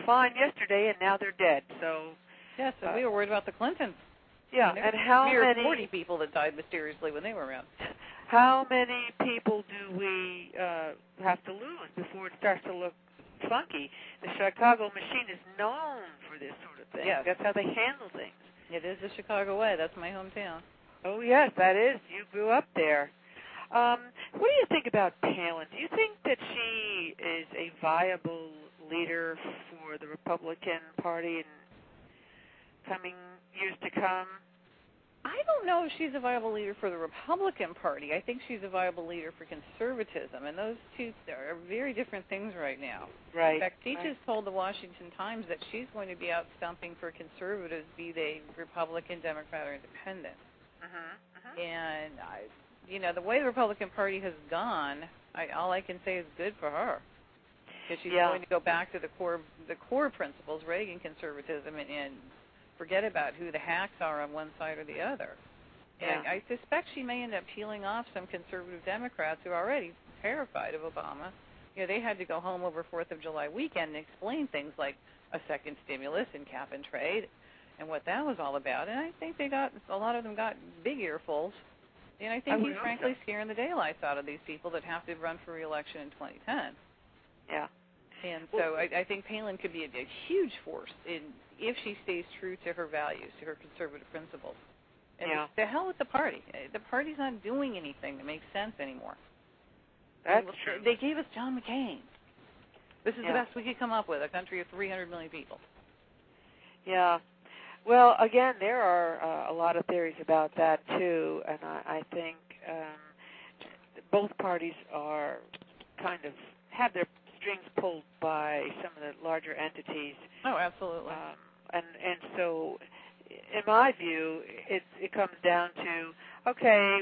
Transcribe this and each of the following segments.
fine yesterday, and now they're dead. So yes, and we were worried about the Clintons. Yeah, and how many 40 people that died mysteriously when they were around. How many people do we have to lose before it starts to look funky? The Chicago machine is known for this sort of thing. Yes. That's how they handle things. It is the Chicago way. That's my hometown. Oh, yes, that is. You grew up there. What do you think about Palin? Do you think that she is a viable leader for the Republican Party in coming years to come? I don't know if she's a viable leader for the Republican Party. I think she's a viable leader for conservatism, and those two are very different things right now. Right. In fact, she just told the Washington Times that she's going to be out stumping for conservatives, be they Republican, Democrat, or Independent. And, the way the Republican Party has gone, all I can say is good for her. Because she's going to go back to the core principles, Reagan conservatism, and forget about who the hacks are on one side or the other. And I suspect she may end up peeling off some conservative Democrats who are already terrified of Obama. They had to go home over 4th of July weekend and explain things like a second stimulus and cap and trade and what that was all about. And I think a lot of them got big earfuls. And I think he's frankly scaring the daylights out of these people that have to run for re-election in 2010. Yeah. And so I think Palin could be a huge force if she stays true to her values, to her conservative principles. And the hell with the party. The party's not doing anything that makes sense anymore. That's true. They gave us John McCain. This is the best we could come up with, a country of 300 million people. Yeah. Well, again, there are a lot of theories about that, too, and I think both parties are kind of have their strings pulled by some of the larger entities. Oh, absolutely. And so, in my view, it comes down to, okay,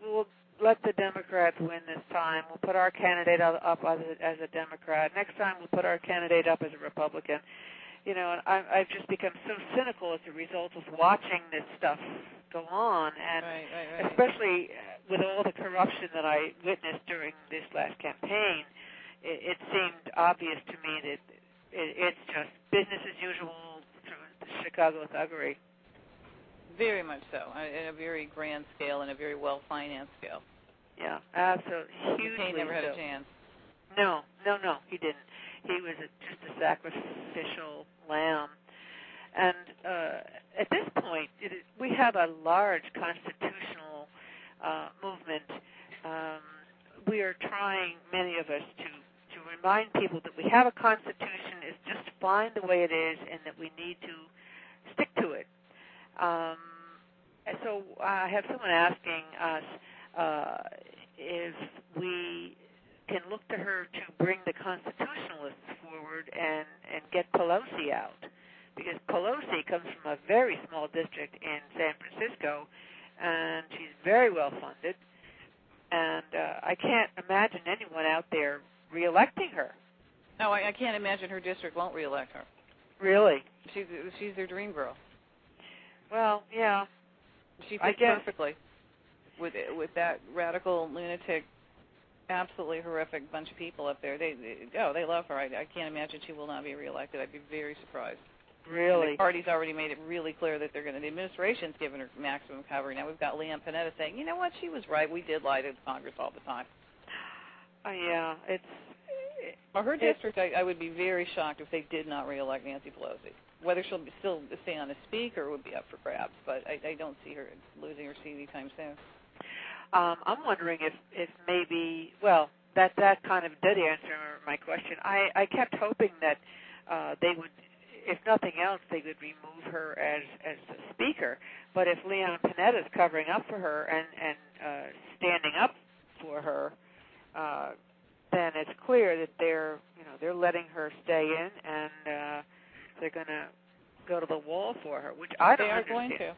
we'll let the Democrats win this time. We'll put our candidate up as a Democrat. Next time, we'll put our candidate up as a Republican. And I've just become so cynical as a result of watching this stuff go on, and right. especially with all the corruption that I witnessed during this last campaign. It seemed obvious to me that it's just business as usual through the Chicago thuggery. Very much so, in a very grand scale and a very well-financed scale. Yeah, absolutely. Hugely McCain never had a chance. No, he didn't. He was just a sacrificial lamb. And at this point, we have a large constitutional movement. We are trying, many of us, to remind people that we have a constitution. It's just fine the way it is, and that we need to stick to it. And so I have someone asking us if we can look to her to bring the constitutionalists forward and get Pelosi out. Because Pelosi comes from a very small district in San Francisco, and she's very well funded. And I can't imagine anyone out there re-electing her. No, I can't imagine her district won't re-elect her. Really? She's their dream girl. Well, yeah. She fits perfectly with that radical, lunatic, absolutely horrific bunch of people up there. They love her. I can't imagine she will not be reelected. I'd be very surprised. Really? And the party's already made it really clear that the administration's given her maximum cover. Now we've got Leon Panetta saying, you know what, she was right. We did lie to Congress all the time. Yeah, her district, I would be very shocked if they did not reelect Nancy Pelosi. Whether she'll still stay on as speaker would be up for grabs, but I don't see her losing her seat anytime soon. I'm wondering if maybe, well, that kind of did answer my question. I kept hoping that they would, if nothing else, they would remove her as the speaker. But if Leon Panetta's covering up for her and standing up for her, then it's clear that they're letting her stay in, and they're going to go to the wall for her, which I don't understand. They are going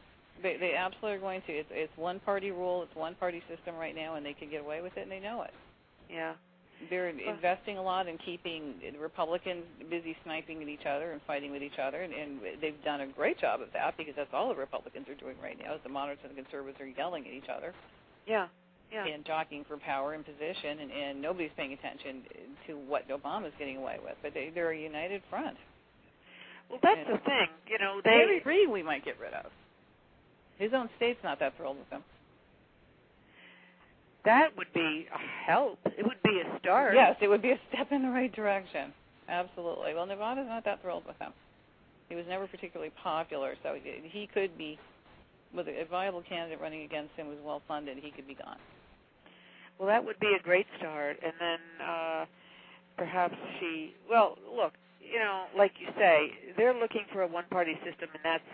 to. They absolutely are going to. It's one-party rule. It's one-party system right now, and they can get away with it, and they know it. Yeah. They're investing a lot in keeping Republicans busy sniping at each other and fighting with each other, and they've done a great job of that because that's all the Republicans are doing right now is the moderates and the conservatives are yelling at each other. Yeah. And jockeying for power and position, and nobody's paying attention to what Obama's getting away with. But they're a united front. Well, that's the thing. You know, Harry Reid we might get rid of. His own state's not that thrilled with him. That would be a help. It would be a start. Yes, it would be a step in the right direction. Absolutely. Well, Nevada's not that thrilled with him. He was never particularly popular, so he could be, with a viable candidate running against him who's well-funded, he could be gone. Well, that would be a great start. And then perhaps well, look, you know, like you say, they're looking for a one-party system, and that's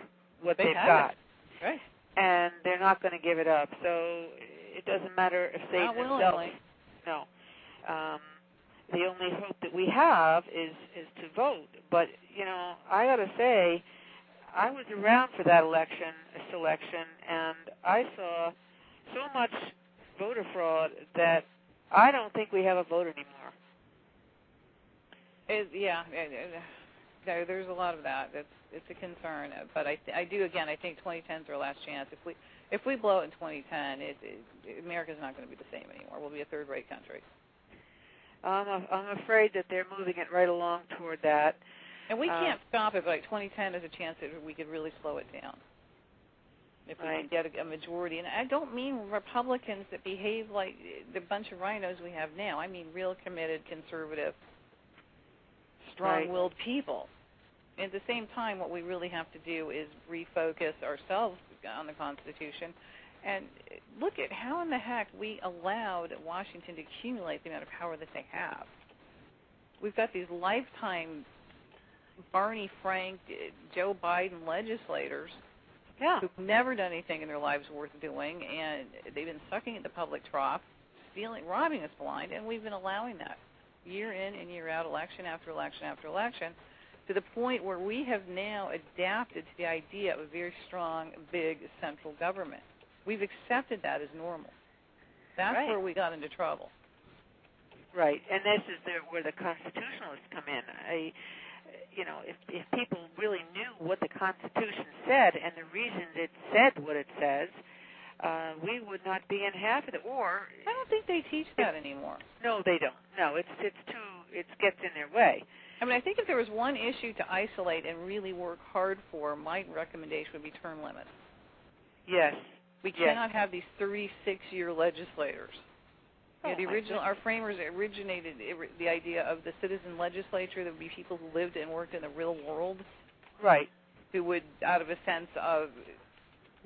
what they've got. Right. And they're not going to give it up. So it doesn't matter if they themselves. No. The only hope that we have is to vote. But, you know, I got to say, I was around for that selection, and I saw so much voter fraud that I don't think we have a vote anymore. There's a lot of that. It's a concern. But I think 2010 is our last chance. If we blow it in 2010, America's not going to be the same anymore. We'll be a third-rate country. I'm afraid that they're moving it right along toward that. And we can't stop it, but like 2010 is a chance that we could really slow it down. If we can get a majority. And I don't mean Republicans that behave like the bunch of rhinos we have now. I mean real committed, conservative, strong-willed people. And at the same time, what we really have to do is refocus ourselves on the Constitution and look at how in the heck we allowed Washington to accumulate the amount of power that they have. We've got these lifetime Barney Frank, Joe Biden legislators who've never done anything in their lives worth doing, and they've been sucking at the public trough, robbing us blind, and we've been allowing that year in and year out, election after election after election, to the point where we have now adapted to the idea of a very strong, big central government. We've accepted that as normal. That's where we got into trouble. Right, and this is where the constitutionalists come in. If people really knew what the Constitution said and the reasons it said what it says, we would not be in half of it. Or I don't think they teach that anymore. No, they don't. No, it gets in their way. I mean, I think if there was one issue to isolate and really work hard for, my recommendation would be term limits. Yes. We cannot have these 36-year legislators. Our framers originated the idea of the citizen legislature. There would be people who lived and worked in the real world. Right. Who would, out of a sense of